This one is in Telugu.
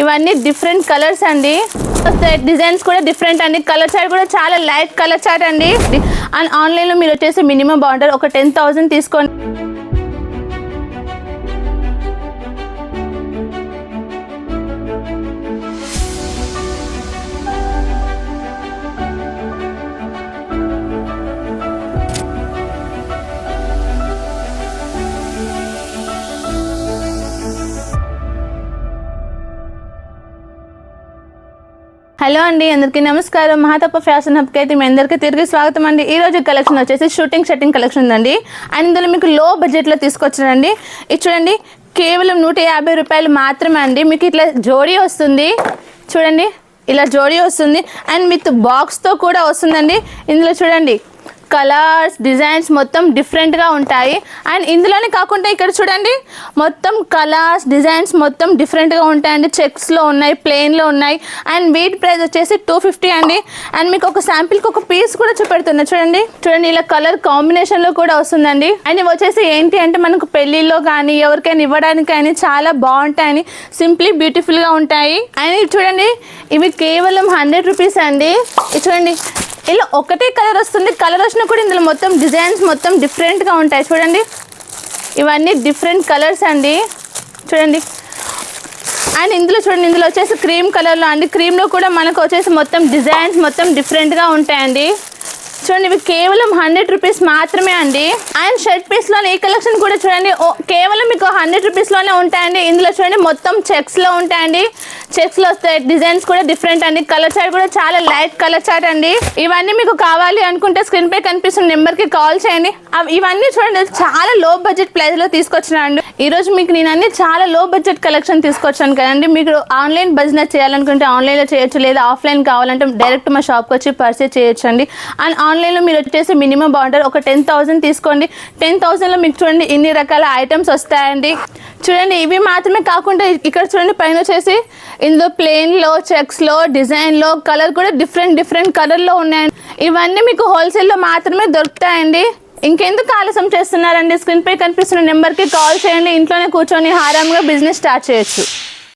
ఇవన్నీ డిఫరెంట్ కలర్స్ అండి. డిజైన్స్ కూడా డిఫరెంట్ అండి. కలర్ చార్ట్ కూడా చాలా లైట్ కలర్ చార్ట్ అండి. అండ్ ఆన్లైన్లో మీరు వచ్చేసి మినిమం ఆర్డర్ ఒక 10,000 తీసుకోండి. హలో అండి, అందరికీ నమస్కారం. మహాతప్ప ఫ్యాషన్ హబ్కి అయితే మీ అందరికీ తిరిగి స్వాగతం అండి. ఈ రోజు కలెక్షన్ వచ్చేసి షూటింగ్ సెట్టింగ్ కలెక్షన్ ఉందండి. అండ్ ఇందులో మీకు లో బడ్జెట్లో తీసుకొచ్చానండి. ఇది చూడండి, కేవలం 150 రూపాయలు మాత్రమే అండి. మీకు ఇట్లా జోడీ వస్తుంది చూడండి, ఇలా జోడీ వస్తుంది. అండ్ విత్ బాక్స్తో కూడా వస్తుందండి. ఇందులో చూడండి కలర్స్ డిజైన్స్ మొత్తం డిఫరెంట్గా ఉంటాయి. అండ్ ఇందులోనే కాకుండా ఇక్కడ చూడండి మొత్తం కలర్స్ డిజైన్స్ మొత్తం డిఫరెంట్గా ఉంటాయండి. చెక్స్లో ఉన్నాయి, ప్లెయిన్లో ఉన్నాయి. అండ్ వీటి ప్రైస్ వచ్చేసి 250 అండి. అండ్ మీకు ఒక శాంపిల్కి ఒక పీస్ కూడా చూపెడుతున్నా చూడండి. ఇలా కలర్ కాంబినేషన్లో కూడా వస్తుందండి. అండ్ ఇవి వచ్చేసి ఏంటి అంటే మనకు పెళ్ళిళ్ళలో కానీ ఎవరికైనా ఇవ్వడానికి కానీ చాలా బాగుంటాయని, సింప్లీ బ్యూటిఫుల్గా ఉంటాయి. అండ్ ఇవి చూడండి, ఇవి కేవలం 100 రూపీస్ అండి. ఇది చూడండి, ఇలా ఒకటే కలర్ వస్తుంది. కలర్ వచ్చినా కూడా ఇందులో మొత్తం డిజైన్స్ మొత్తం డిఫరెంట్గా ఉంటాయి చూడండి. ఇవన్నీ డిఫరెంట్ కలర్స్ అండి చూడండి. అండ్ ఇందులో చూడండి, ఇందులో వచ్చేసి క్రీమ్ కలర్లో అండి. క్రీమ్లో కూడా మనకు వచ్చేసి మొత్తం డిజైన్స్ మొత్తం డిఫరెంట్గా ఉంటాయండి. చూడండి, ఇవి కేవలం 100 రూపీస్ మాత్రమే అండి. అండ్ షర్ట్ పీస్లోనే ఈ కలెక్షన్ కూడా చూడండి, కేవలం మీకు 100 రూపీస్లోనే ఉంటాయండి. ఇందులో చూడండి మొత్తం చెక్స్లో ఉంటాయండి. చెక్స్లో వస్తాయి. డిజైన్స్ కూడా డిఫరెంట్ అండి. కలర్ చార్ట్ కూడా చాలా లైట్ కలర్ చార్ట్ అండి. ఇవన్నీ మీకు కావాలి అనుకుంటే స్క్రీన్ పై కనిపిస్తున్న నెంబర్కి కాల్ చేయండి. ఇవన్నీ చూడండి చాలా లో బడ్జెట్ ప్రైస్లో తీసుకొచ్చినాను. ఈరోజు మీకు నేను అన్ని చాలా లో బడ్జెట్ కలెక్షన్ తీసుకొచ్చాను కదండి. మీకు ఆన్లైన్ బిజినెస్ చేయాలనుకుంటే ఆన్లైన్లో చేయొచ్చు, లేదా ఆఫ్లైన్ కావాలంటే డైరెక్ట్ మా షాప్కి వచ్చి పర్చేస్ చేయొచ్చు అండి. అండ్ ఆన్లైన్లో మీరు వచ్చేసి మినిమం ఆర్డర్ ఒక 10,000 తీసుకోండి. 10,000లో మీకు చూడండి ఇన్ని రకాల ఐటమ్స్ వస్తాయండి. చూడండి, ఇవి మాత్రమే కాకుండా ఇక్కడ చూడండి పైన వచ్చేసి ఇందులో ప్లెయిన్లో చెక్స్లో డిజైన్లో కలర్ కూడా డిఫరెంట్ కలర్లో ఉన్నాయండి. ఇవన్నీ మీకు హోల్సేల్లో మాత్రమే దొరుకుతాయండి. ఇంకెందుకు ఆలస్యం చేస్తున్నారండి? స్క్రీన్ పై కనిపిస్తున్న నెంబర్కి కాల్ చేయండి. ఇంట్లోనే కూర్చొని ఆరాంగా బిజినెస్ స్టార్ట్ చేయొచ్చు.